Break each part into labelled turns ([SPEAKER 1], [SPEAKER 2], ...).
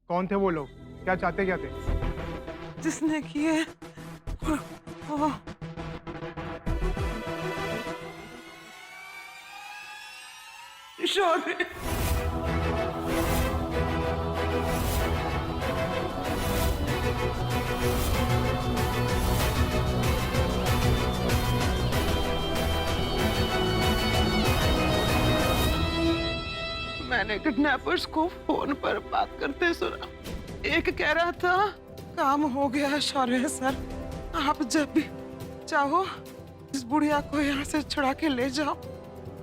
[SPEAKER 1] कौन थे वो लोग? क्या चाहते क्या थे?
[SPEAKER 2] जिसने किए वो शौर्य। मैंने किडनैपर्स को फोन पर बात करते सुना। एक कह रहा था काम हो गया शौर्य सर, आप जब भी चाहो इस बुढ़िया को यहाँ से छुड़ा के ले जाओ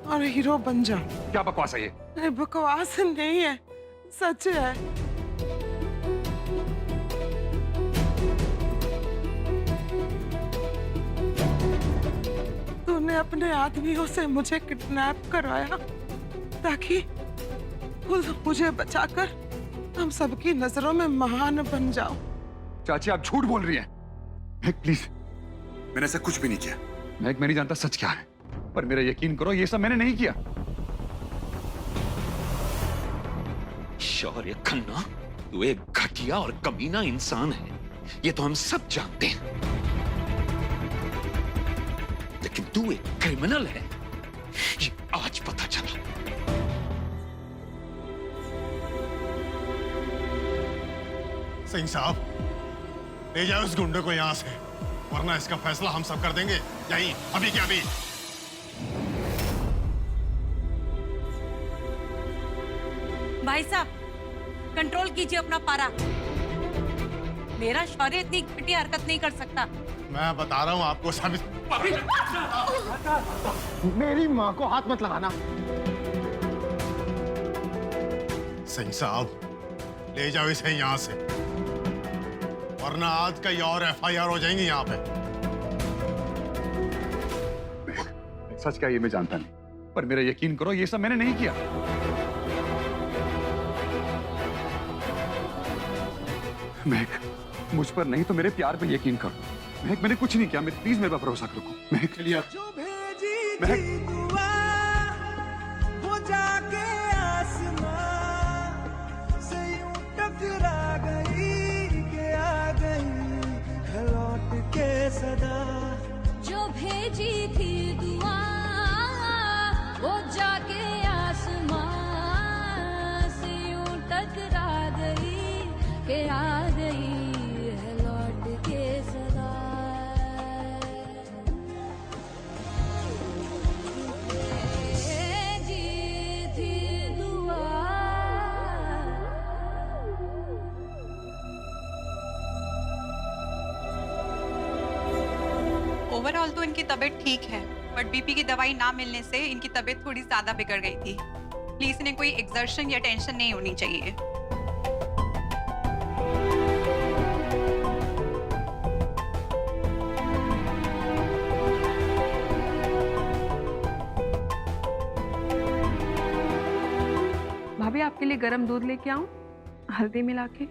[SPEAKER 2] और हीरो बन जाओ।
[SPEAKER 1] क्या बकवास है ये?
[SPEAKER 2] अरे बकवास नहीं है, सच है। तूने अपने आदमियों से मुझे किडनैप करवाया ताकि खुद मुझे बचाकर हम सबकी नजरों में महान बन जाओ।
[SPEAKER 1] चाची आप झूठ बोल रही हैं। महक प्लीज, मैंने ऐसा कुछ भी नहीं किया। महक मैं नहीं जानता सच क्या है, पर मेरा यकीन करो ये सब मैंने नहीं किया।
[SPEAKER 3] शौर्य खन्ना, तू एक घटिया और कमीना इंसान है, ये तो हम सब जानते हैं। लेकिन तू एक क्रिमिनल है, ये आज पता चला।
[SPEAKER 4] सिंह साहब, ले जाओ इस गुंडे को यहाँ से, वरना इसका फैसला हम सब कर देंगे। यही अभी क्या अभी।
[SPEAKER 5] भाई साहब, कंट्रोल कीजिए अपना पारा। मेरा शौर्य इतनी घटिया हरकत नहीं कर सकता।
[SPEAKER 4] मैं बता रहा हूँ आपको साबित।
[SPEAKER 1] मेरी माँ को हाथ मत लगाना।
[SPEAKER 4] सिंह साहब, ले जाओ इसे यहाँ से, वरना आज कई और FIR हो जाएंगी यहाँ पे।
[SPEAKER 1] सच क्या ये मैं जानता नहीं, पर मेरा यकीन करो ये सब मैंने नहीं किया। महक, मुझ पर नहीं तो मेरे प्यार पे यकीन करो। महक मैंने कुछ नहीं किया, मैं प्लीज मेरे पर भरोसा रखो। महक चलिए। महक
[SPEAKER 6] वो जाके आसमां से यूं टकरा गई कि आ गई लौट के सदा।
[SPEAKER 7] जो भेजी थी दुआ वो जाके आसमां से यूं टकरा गई कि आ गई है लौट के सदा। भेजी थी दुआ।
[SPEAKER 8] ओवरऑल तो इनकी तबीयत ठीक है, बट बीपी की दवाई ना मिलने से इनकी तबीयत थोड़ी ज्यादा बिगड़ गई थी। प्लीज इन्हें कोई एक्सर्शन या टेंशन नहीं होनी चाहिए।
[SPEAKER 9] भाभी आपके लिए गरम दूध लेके आऊं, हल्दी मिला के,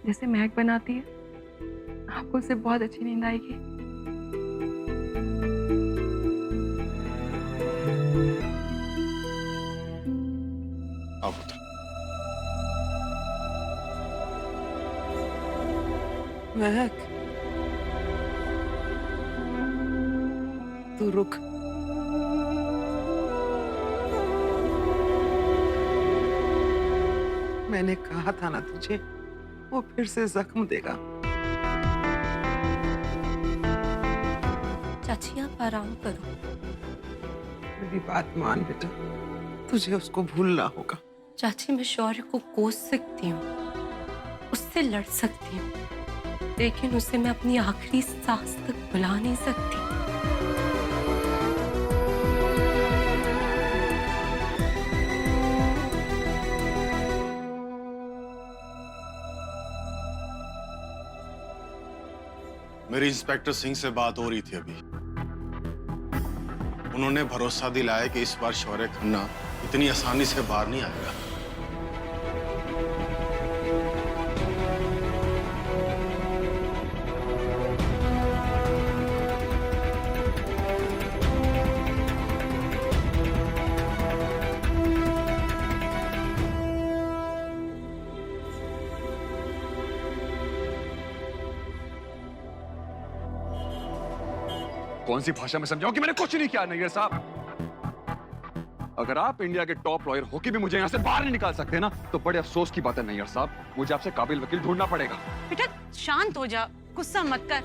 [SPEAKER 9] जैसे महक बनाती है। आपको उससे बहुत अच्छी नींद आएगी।
[SPEAKER 4] आओ पुत्र।
[SPEAKER 2] महक, तू रुक। मैंने कहा था ना तुझे, वो फिर से जख्म देगा।
[SPEAKER 5] चाची आप आराम करो।
[SPEAKER 2] मेरी बात मान बेटा, तुझे उसको भूलना होगा।
[SPEAKER 5] चाची मैं शौर्य को कोस सकती हूँ, उससे लड़ सकती हूँ, लेकिन उसे मैं अपनी आखिरी सांस तक बुला नहीं सकती।
[SPEAKER 4] मेरी इंस्पेक्टर सिंह से बात हो रही थी अभी। उन्होंने भरोसा दिलाया कि इस बार शौर्य खन्ना इतनी आसानी से बाहर नहीं आएगा।
[SPEAKER 1] कौन सी भाषा में समझाऊं कि मैंने कुछ नहीं किया नैयर साहब? अगर आप इंडिया के टॉप लॉयर होके भी मुझे यहाँ से बाहर नहीं निकाल सकते ना, तो बड़े अफसोस की बात है नैयर साहब। मुझे आपसे काबिल वकील ढूंढना पड़ेगा।
[SPEAKER 10] बेटा शांत हो जा, गुस्सा मत कर।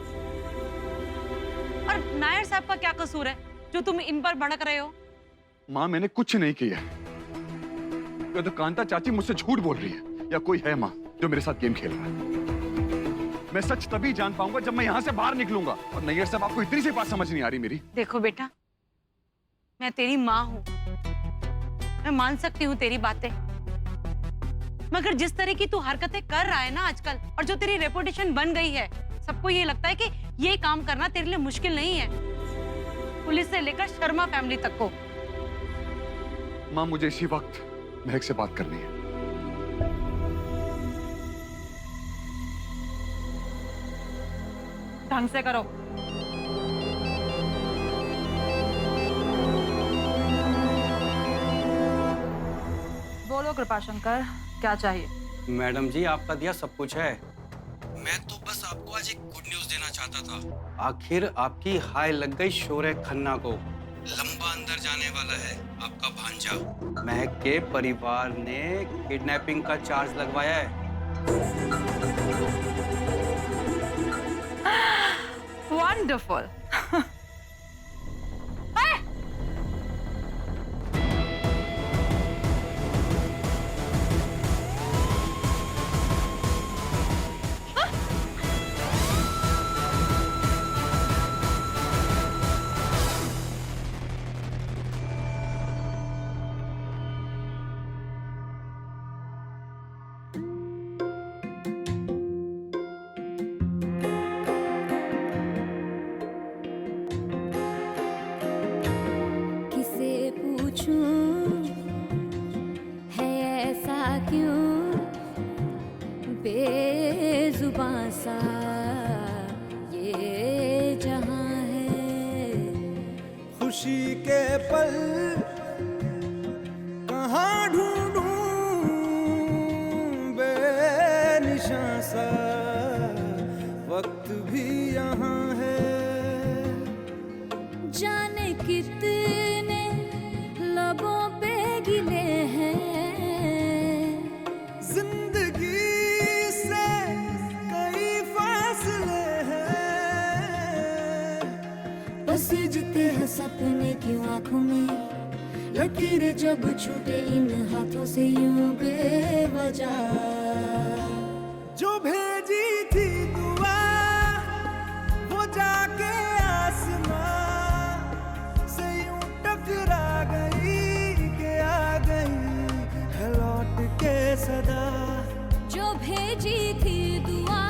[SPEAKER 10] और नायर साहब का क्या कसूर है जो तुम इन पर भड़क रहे हो?
[SPEAKER 1] माँ मैंने कुछ नहीं किया। या तो कांता चाची मुझसे झूठ बोल रही है, या कोई है माँ जो मेरे साथ गेम खेल रहा है। मैं सच तभी जान पाऊंगा जब मैं यहाँ से बाहर निकलूंगा। और नैयर साहब आपको इतनी सी बात समझ नहीं आ रही मेरी?
[SPEAKER 10] देखो बेटा, मैं तेरी माँ हूँ, मैं मान सकती हूँ तेरी बातें, मगर जिस तरह की तू हरकतें कर रहा है ना आजकल, और जो तेरी रेपुटेशन बन गई है, सबको ये लगता है कि ये काम करना तेरे लिए मुश्किल नहीं है, पुलिस से लेकर शर्मा फैमिली तक को।
[SPEAKER 1] माँ मुझे इसी वक्त महक से बात करनी है।
[SPEAKER 10] ढंग से करो।
[SPEAKER 11] बोलो कृपाशंकर, क्या चाहिए?
[SPEAKER 12] मैडम जी आपका दिया सब कुछ है। मैं तो बस आपको आज एक गुड न्यूज देना चाहता था। आखिर आपकी हाय लग गई शोरे खन्ना को। लंबा अंदर जाने वाला है आपका भांजा। महक के परिवार ने किडनैपिंग का चार्ज लगवाया है।
[SPEAKER 11] वंडरफुल।
[SPEAKER 7] किसे पूछूं है ऐसा क्यों बेजुबां सा ये जहां है।
[SPEAKER 6] खुशी के पल कहाँ ढूंढूं बेनिशां सा वक्त भी यहाँ है।
[SPEAKER 7] जाने कितने लबों पे गिले हैं,
[SPEAKER 6] जिंदगी से कई फासले हैं।
[SPEAKER 7] पसीजते हैं सपने क्यों आंखों में, लकीरें जब छूटे इन हाथों से यूं बेवजह।
[SPEAKER 6] जो भेजी थी दुआ वो जाके आसमां से यूं टकरा गई कि आ गई है लौट के सदा।
[SPEAKER 7] जो भेजी थी दुआ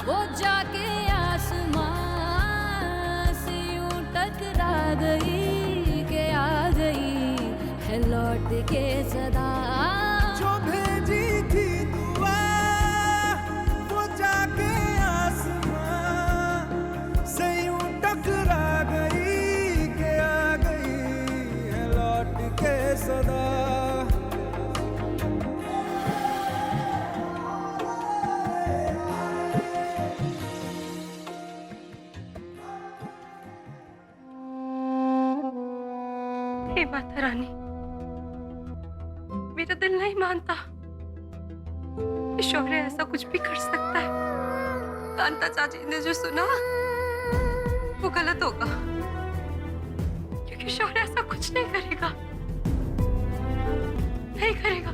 [SPEAKER 7] वो जाके आसमां से यूं टकरा गई कि आ गई है लौट के सदा।
[SPEAKER 6] जो भेजी थी दुआ वो जाके आसमां से यूं टकरा गई कि आ गई है लौट के सदा।
[SPEAKER 5] ये बात है रानी, मेरा दिल नहीं मानता कि शौर्य ऐसा कुछ भी कर सकता है। कांता चाची ने जो सुना वो गलत होगा, क्योंकि शौर्य ऐसा कुछ नहीं करेगा, नहीं करेगा।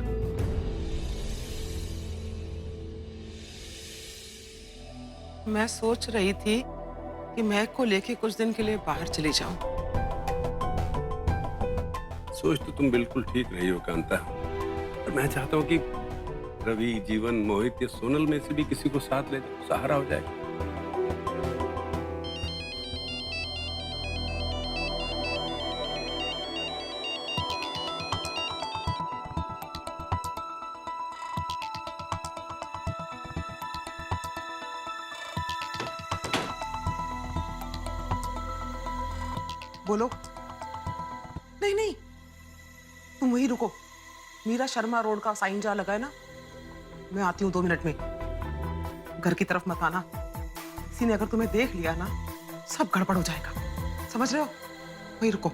[SPEAKER 2] मैं सोच रही थी कि महक को लेके कुछ दिन के लिए बाहर चली जाऊं।
[SPEAKER 13] सोच तो तुम बिल्कुल ठीक रही हो कांता, पर मैं चाहता हूँ कि रवि, जीवन, मोहित या सोनल में से भी किसी को साथ ले जाओ, सहारा हो जाएगा।
[SPEAKER 2] बोलो। नहीं नहीं, तुम वहीं रुको। मीरा शर्मा रोड का साइन जहाँ लगा है ना, मैं आती हूँ 2 मिनट में। घर की तरफ मत आना, किसी ने अगर तुम्हें देख लिया ना सब गड़बड़ हो जाएगा, समझ रहे हो? वही रुको।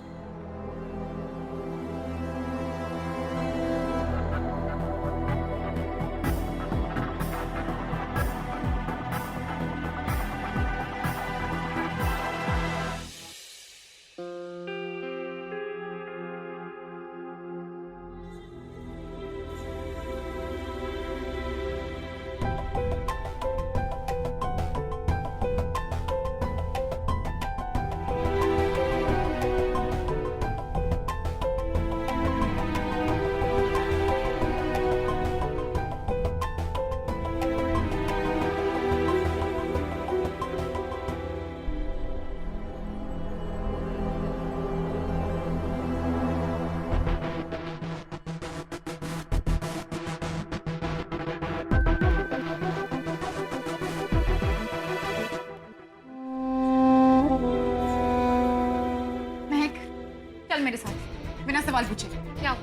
[SPEAKER 11] चल मेरे साथ, बिना सवाल पूछे।
[SPEAKER 5] क्या?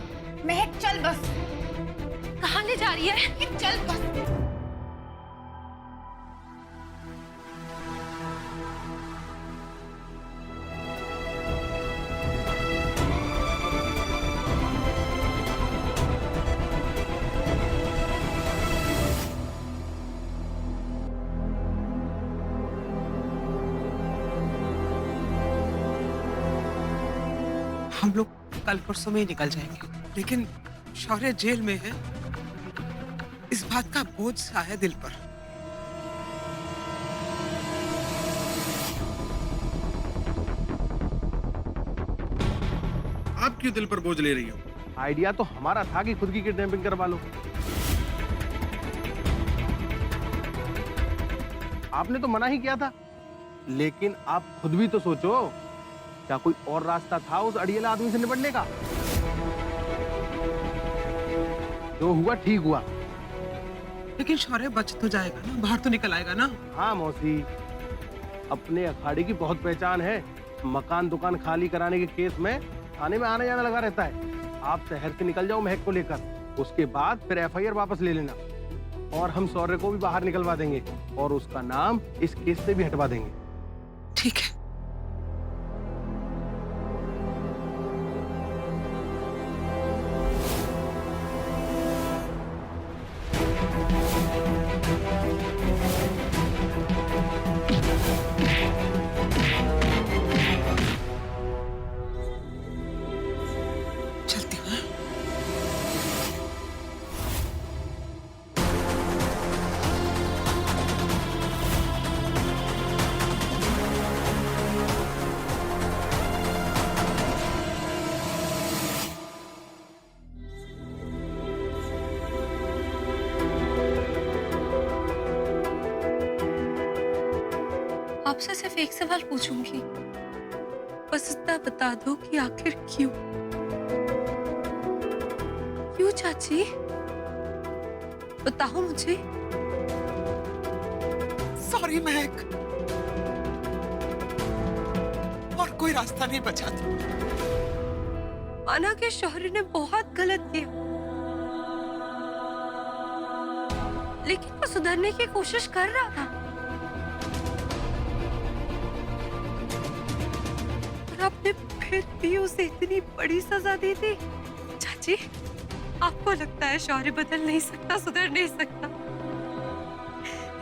[SPEAKER 11] महक चल बस।
[SPEAKER 5] कहाँ ले जा रही है?
[SPEAKER 11] चल बस।
[SPEAKER 2] हम लोग कल परसों में ही निकल जाएंगे, लेकिन शौर्य जेल में है, इस बात का बोझ सा है दिल पर।
[SPEAKER 4] आप क्यों दिल पर बोझ ले रही हो?
[SPEAKER 12] आइडिया तो हमारा था कि खुद की किडनैपिंग करवा लो। आपने तो मना ही किया था, लेकिन आप खुद भी तो सोचो, क्या कोई और रास्ता था उस अड़ियला आदमी से निपटने का? जो हुआ ठीक हुआ।
[SPEAKER 2] लेकिन शौर्य बच तो जाएगा ना, बाहर तो निकल आएगा ना।
[SPEAKER 12] हाँ मौसी, अपने अखाड़े की बहुत पहचान है। मकान दुकान खाली कराने के केस में थाने में आने जाना लगा रहता है। आप शहर से निकल जाओ महक को लेकर, उसके बाद फिर FIR वापस ले लेना, और हम शौर्य को भी बाहर निकलवा देंगे और उसका नाम इस केस से भी हटवा देंगे।
[SPEAKER 2] ठीक है। चलती हूँ।
[SPEAKER 5] आपसे सिर्फ एक सवाल पूछूंगी, बस इतना बता दो कि आखिर क्यों? क्यों चाची? बताओ मुझे।
[SPEAKER 2] सॉरी महक, और कोई रास्ता नहीं बचा था।
[SPEAKER 5] माना कि शौर्य ने बहुत गलत किया, लेकिन वो सुधरने की कोशिश कर रहा था। और आपने फिर भी उसे इतनी बड़ी सजा दी थी। चाची, आपको लगता है शौर्य बदल नहीं सकता, सुधर नहीं सकता,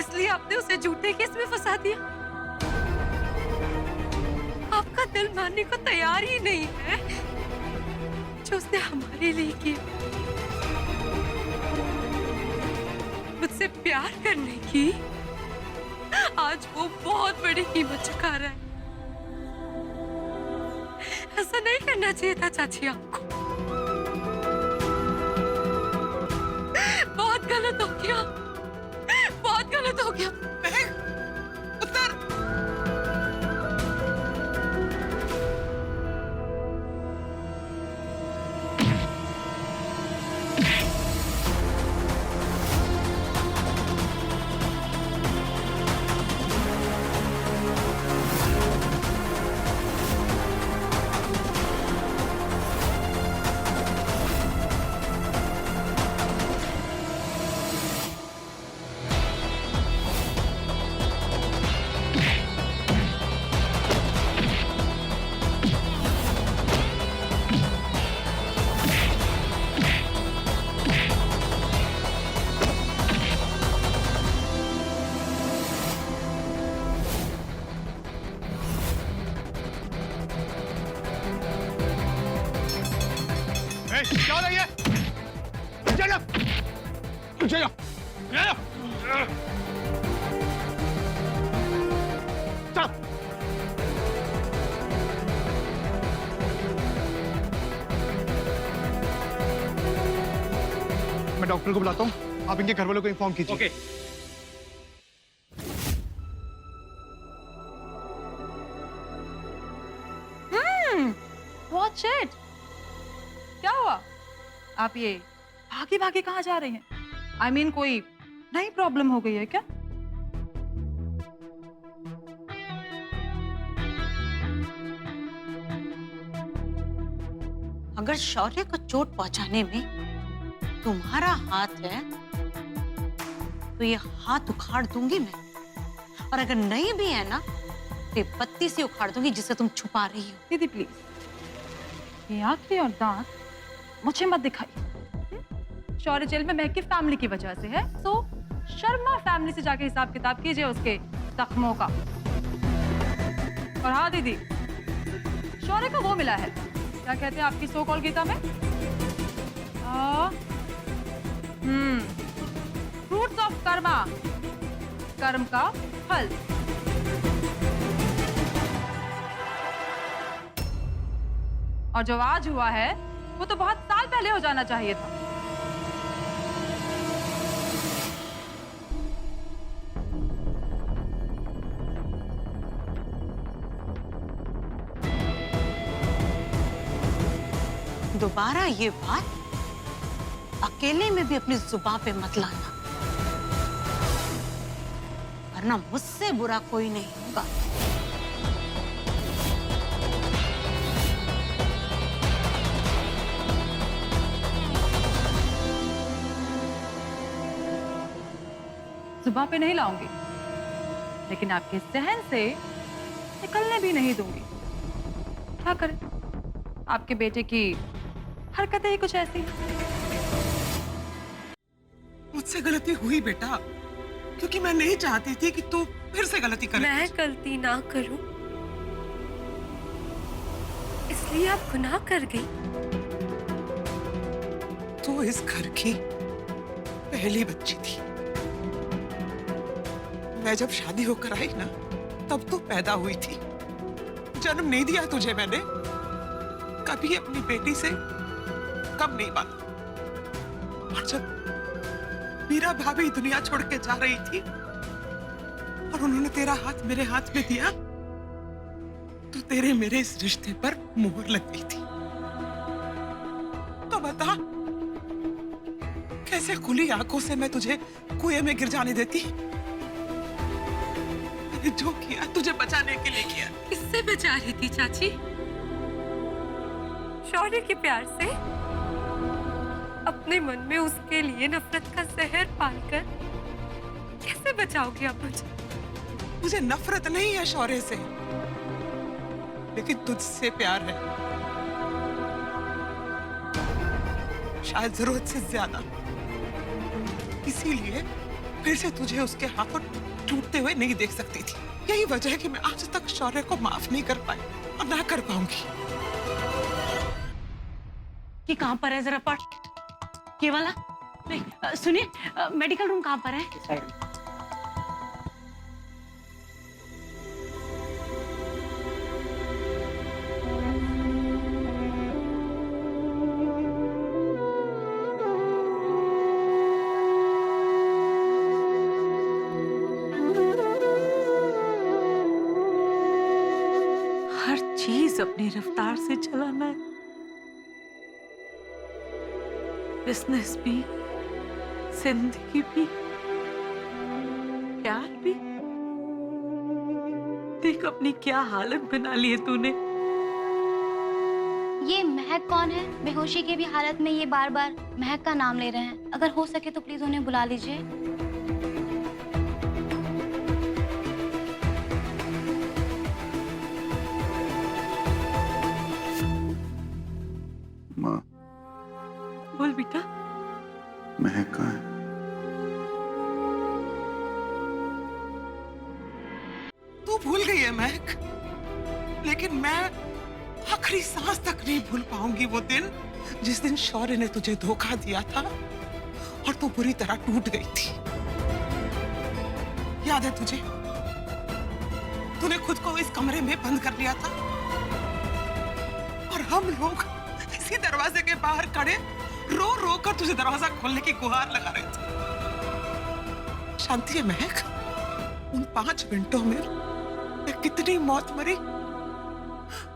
[SPEAKER 5] इसलिए आपने उसे झूठे केस में फंसा दिया। आपका दिल मानने को तैयार ही नहीं है जो उसने हमारे लिए किया। मुझसे प्यार करने की आज वो बहुत बड़ी कीमत चुका रहा है। ऐसा नहीं करना चाहिए था चाची आपको। बहुत गलत हो गया, बहुत गलत हो गया।
[SPEAKER 2] उत्तर।
[SPEAKER 4] क्या हो रहा है ये? चलो चलो चलो
[SPEAKER 6] मैं डॉक्टर को बुलाता हूँ, आप इनके घर वालों को इन्फॉर्म कीजिए।
[SPEAKER 12] ओके।
[SPEAKER 8] Watch it. क्या हुआ? आप ये भागे भागे कहाँ जा रहे हैं? I mean, कोई नई प्रॉब्लम हो गई है क्या?
[SPEAKER 10] अगर शौर्य को चोट पहुंचाने में तुम्हारा हाथ है तो ये हाथ उखाड़ दूंगी मैं, और अगर नहीं भी है ना तो ये पत्ती से उखाड़ दूंगी जिसे तुम छुपा रही हो।
[SPEAKER 8] दीदी प्लीज, ये आंखें और दांत मुझे मत दिखाइए। शौर्य जेल में महक की फैमिली की वजह से है, तो शर्मा फैमिली से जाके हिसाब किताब कीजिए उसके जख्मों का। और हाँ दीदी, शौर्य को वो मिला है, क्या कहते हैं आपकी सो कॉल गीता में, फ्रूट्स ऑफ कर्मा, कर्म का फल। और जो आज हुआ है वो तो बहुत साल पहले हो जाना चाहिए था।
[SPEAKER 10] दोबारा ये बात अकेले में भी अपनी जुबान पे मत लाना, वरना मुझसे बुरा कोई नहीं होगा।
[SPEAKER 8] जुबान पे नहीं लाऊंगी, लेकिन आपके सहन से निकलने भी नहीं दूंगी। क्या करें, आपके बेटे की हरकतें ही कुछ ऐसी।
[SPEAKER 2] मुझसे गलती हुई बेटा, क्योंकि मैं नहीं चाहती थी कि तू फिर से गलती करे।
[SPEAKER 5] मैं गलती ना करूं इसलिए आप गुनाह कर गई।
[SPEAKER 2] तू इस घर की पहली बच्ची थी। मैं जब शादी होकर आई ना, तब तू पैदा हुई थी। जन्म नहीं दिया तुझे मैंने, कभी अपनी बेटी से कम नहीं बात। और जब मीरा भाभी दुनिया छोड़ के जा रही थी और उन्होंने तेरा हाथ मेरे हाथ में दिया, तो तेरे मेरे इस रिश्ते पर मोहर लग गई थी। तो बता, कैसे खुली आंखों से मैं तुझे कुएं में गिर जाने देती? मैंने जो किया तुझे बचाने के लिए किया।
[SPEAKER 5] किससे बचा रही थी चाची? शौर्य के प्यार से? अपने मन में उसके लिए नफरत का जहर पालकर कैसे बचाओगे आप मुझे?
[SPEAKER 2] मुझे नफरत नहीं है शौर्य से, लेकिन तुझसे प्यार है, शायद जरूरत से ज्यादा। इसीलिए फिर से तुझे उसके हाथों टूटते हुए नहीं देख सकती थी। यही वजह है कि मैं आज तक शौर्य को माफ नहीं कर पाई और ना कर पाऊंगी।
[SPEAKER 10] ये कहाँ पर है जरा पढ़। ये वाला नहीं, सुनिए, मेडिकल रूम कहाँ पर है? हर चीज अपनी रफ्तार से चलाना है, बिजनेस भी, जिंदगी भी, प्यार भी। देख अपनी क्या हालत बना ली है तूने।
[SPEAKER 7] ये महक कौन है? बेहोशी की भी हालत में ये बार बार महक का नाम ले रहे हैं। अगर हो सके तो प्लीज उन्हें बुला लीजिए।
[SPEAKER 1] माँ,
[SPEAKER 10] बोल बेटा।
[SPEAKER 1] महक कहाँ है?
[SPEAKER 2] तू भूल गई है महक, लेकिन मैं आखिरी सांस तक नहीं भूल पाऊंगी वो दिन जिस दिन शौर्य ने तुझे धोखा दिया था और तू बुरी तरह टूट गई थी, याद है तुझे? तूने खुद को इस कमरे में बंद कर लिया था और हम लोग इसी दरवाजे के बाहर खड़े रो रो कर तुझे दरवाजा खोलने की गुहार लगा रहे थे। शांति है महक, उन 5 मिनटों में मैं कितनी मौत मरी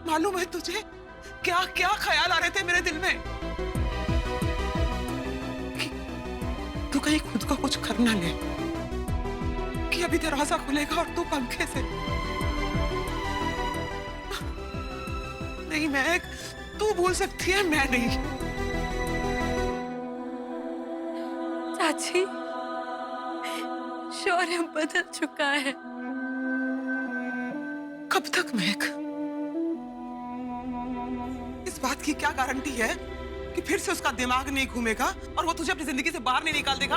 [SPEAKER 2] मालूम है तुझे? क्या क्या ख्याल आ रहे थे मेरे दिल में कि तू कहीं खुद को कुछ कर ना ले, कि अभी दरवाजा खुलेगा और तू पंखे से। नहीं महक, तू भूल सकती है, मैं नहीं।
[SPEAKER 5] चाची, शौर्य बदल चुका है।
[SPEAKER 2] कब तक महक? इस बात की क्या गारंटी है कि फिर से उसका दिमाग नहीं घूमेगा और वो तुझे अपनी जिंदगी से बाहर नहीं निकाल देगा?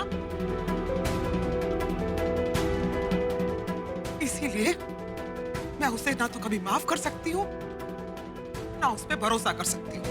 [SPEAKER 2] इसीलिए मैं उसे ना तो कभी माफ कर सकती हूँ, ना उस पर भरोसा कर सकती हूँ।